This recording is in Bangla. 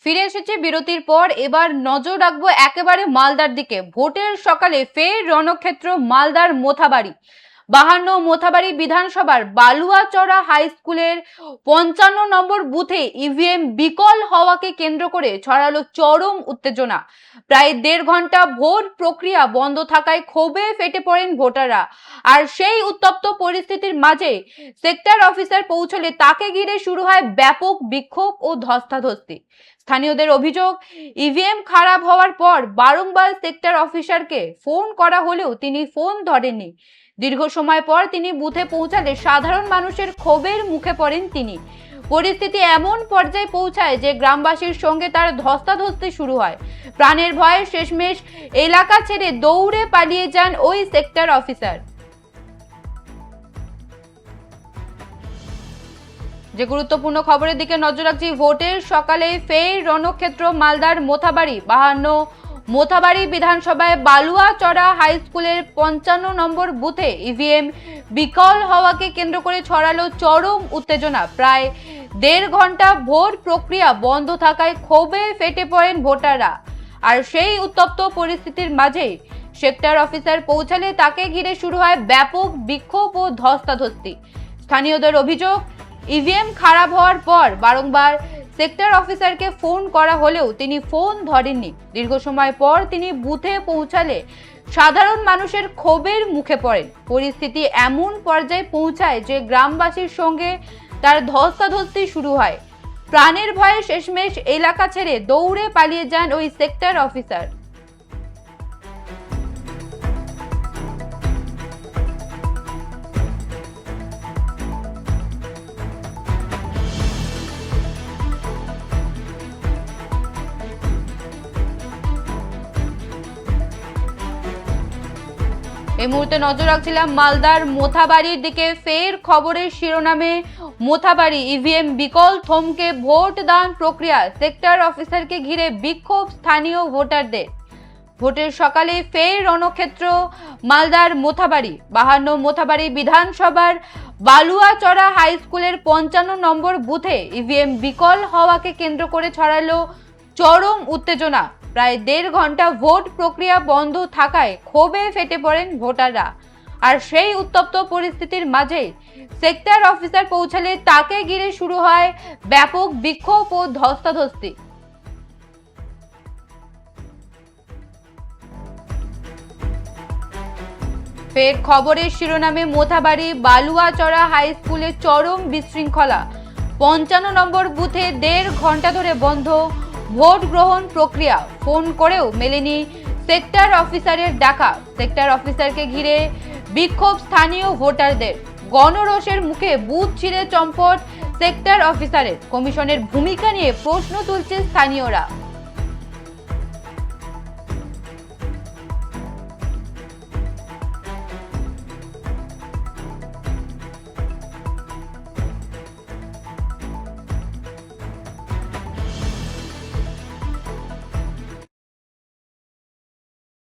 ফিরে এসেছে বিরতির পর। এবার নজর রাখবো একেবারে মালদার দিকে। ভোটের সকালে ফের রণক্ষেত্র মালদার মোথাবাড়ি। 52 মোথাবাড়ি বিধানসভার বালুয়াচড়া হাই স্কুলের 55 নম্বর বুথে ইভিএম বিকল হওয়াকে কেন্দ্র করে ছড়ালো চরম উত্তেজনা। প্রায় 1.5 ঘন্টা ভোট প্রক্রিয়া বন্ধ থাকায় ক্ষোভে ফেটে পড়েন ভোটাররা। আর সেই উত্তপ্ত পরিস্থিতির মাঝে সেক্টর অফিসার পৌঁছলে তাকে ঘিরে শুরু হয় ব্যাপক বিক্ষোভ ও ধস্তাধস্তি। স্থানীয়দের অভিযোগ, ইভিএম খারাপ হওয়ার পর বারংবার সেক্টর অফিসারকে ফোন করা হলেও তিনি ফোন ধরেননি। দীর্ঘ সময় পর তিনি বুথে পৌঁছালে সাধারণ মানুষের ক্ষোভের মুখে পড়েন তিনি। পরিস্থিতি এমন পর্যায়ে পৌঁছায় যে গ্রামবাসীর সঙ্গে তার ধস্তাধস্তি শুরু হয়। প্রাণের ভয়ে শেষমেশ এলাকা ছেড়ে দৌড়ে পালিয়ে যান ওই সেক্টর অফিসার। যে গুরুত্বপূর্ণ খবরের দিকে নজর রাখছি। ভোটের সকালে ফের রণক্ষেত্র মালদার মোথাবাড়ি। 52 মোথাবাড়ি বিধানসভায় বালুয়াচড়া হাই স্কুলের 55 নম্বর বুথে ইভিএম বিকল হওয়াকে কেন্দ্র করে ছড়ালো চরম উত্তেজনা। প্রায় 1.5 ঘন্টা ভোট প্রক্রিয়া বন্ধ থাকায় ক্ষোভে ফেটে পড়েন ভোটাররা। আর সেই উত্তপ্ত পরিস্থিতির মাঝে সেক্টর অফিসার পৌঁছালে তাকে ঘিরে শুরু হয় ব্যাপক বিক্ষোভ ও ধস্তাধস্তি। স্থানীয়দের অভিযোগ, ইভিএম খারাপ হওয়ার পর বারংবার সেক্টর অফিসারকে ফোন করা হলেও তিনি ফোন ধরেননি। দীর্ঘ সময় পর তিনি বুথে পৌঁছালে সাধারণ মানুষের ক্ষোভের মুখে পড়েন। পরিস্থিতি এমন পর্যায়ে পৌঁছায় যে গ্রামবাসীর সঙ্গে তার ধস্তাধস্তি শুরু হয়। প্রাণের ভয়ে শেষমেশ এলাকা ছেড়ে দৌড়ে পালিয়ে যান ওই সেক্টর অফিসার। এই মুহূর্তে নজর রাখছিলাম মালদার মোথাবাড়ির দিকে। ফের খবরের শিরোনামে মোথাবাড়ি ইভিএম বিকল থমকে ভোট দান প্রক্রিয়া। সেক্টর অফিসারকে ঘিরে বিক্ষোভ স্থানীয় ভোটারদের। ভোটের সকালে ফের রণক্ষেত্র মালদার মোথাবাড়ি। 52 মোথাবাড়ি বিধানসভার বালুয়াচড়া হাই স্কুলের 55 নম্বর বুথে ইভিএম বিকল হওয়াকে কেন্দ্র করে ছড়ালো চরম উত্তেজনা। প্রায় 1.5 ঘন্টা ভোট প্রক্রিয়া বন্ধ থাকায় ক্ষোভে ফেটে পড়েন ভোটাররা। আর সেই উত্তপ্ত পরিস্থিতির মাঝে সেক্টর অফিসার পৌঁছালে তাকে ঘিরে শুরু হয় ব্যাপক বিক্ষোভ ও ধস্তাধস্তি। ফের খবরের শিরোনামে মোথাবাড়ি বালুয়াচড়া হাই স্কুলে চরম বিশৃঙ্খলা। 55 নম্বর বুথে 1.5 ঘন্টা ধরে বন্ধ ভোট গ্রহণ প্রক্রিয়া। ফোন করেও মেলেনি সেক্টর অফিসারের ডাকা। সেক্টর অফিসারকে ঘিরে বিক্ষোভ স্থানীয় ভোটারদের। গণরোষের মুখে বুথ ছিঁড়ে চম্পট সেক্টর অফিসারের। কমিশনের ভূমিকা নিয়ে প্রশ্ন তুলছে স্থানীয়রা।